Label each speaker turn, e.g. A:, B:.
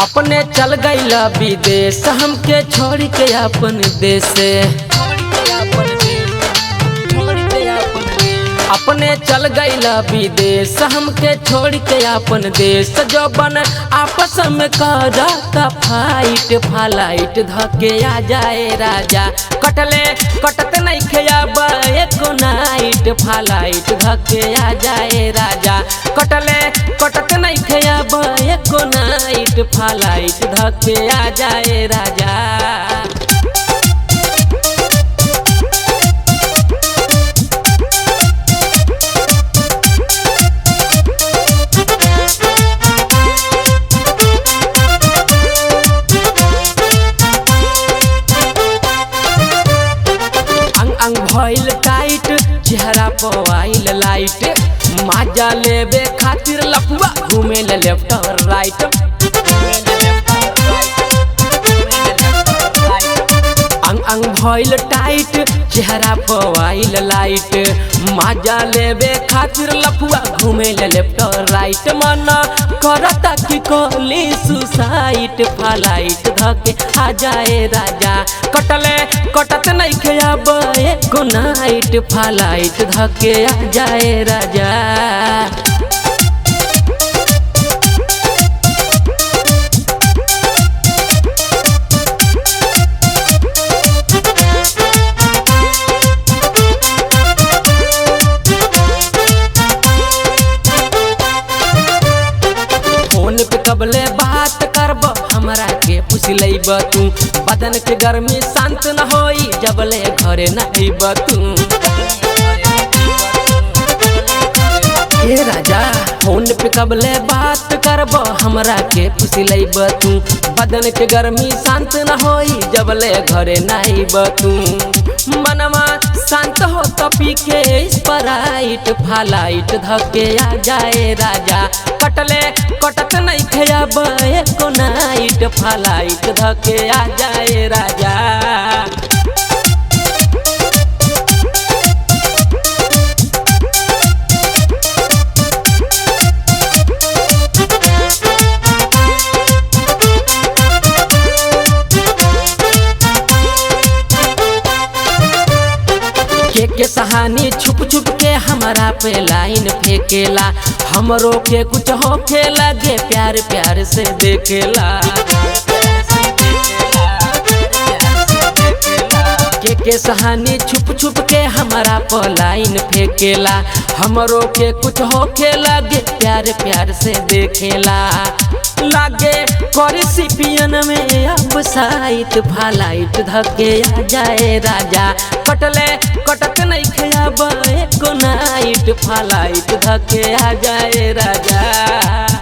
A: अपने चल गईला विदेश हमके छोड़ के अपन देश। अपने चल गईला विदेश हमके छोड़ के अपन देश। जो बन आपस में करता फाइट फ्लाइट धके आ जाए राजा। कटत नहीं खेब एको नाइट फ्लाइट धके आ जाए राजा। कटत नहीं खेब एको नाइट फ्लाइट धके आ जाए राजा। अंग भइल टाइट चेहरा पर आइल लाइट। माजा लेबे खातिर लफुआ घूमे ले लेफ्ट और राइट। अंग भइल टाइट चेहरा पर आइल लाइट। माजा लेबे खातिर लफुआ घूमे ले लेफ्ट और राइट। मन करता कि कोली सुसाइट फ्लाइट धके आ जाए राजा। कटत नहीं खेब एको नाइट फ्लाइट धके आ जाए राजा। फोन पे कबले बात करब हमरा के पूछ लेब तू। बदन के गर्मी शांत न होई जबले घरे न आइब तू। ए राजा फोन पे कबले बात करब हमरा के पूछ लेब तू। बदन के गर्मी शांत न होई जबले घरे न आइब तू। मनवा शांत हो तो पी के स्प्राइट फ्लाइट धके आ जाए राजा। कटत नहीं खेब एको नाइट फ्लाइट धके आ जाए राजा। के सहानी छुप छुप के हमारा पे लाइन फेंकेला। हमरो के कुछ होखे लगे प्यार प्यार से देखेला। के सहानी छुप छुप के हमारा पे लाइन फेंकेला। हमरो के कुछ होखे लगे प्यार प्यार से देखेला। लागे कर सिपियन में अब साइट फ्लाइट धके आ जाए राजा। कटत नहीं खेब एको नाइट फ्लाइट धके आ जाए राजा।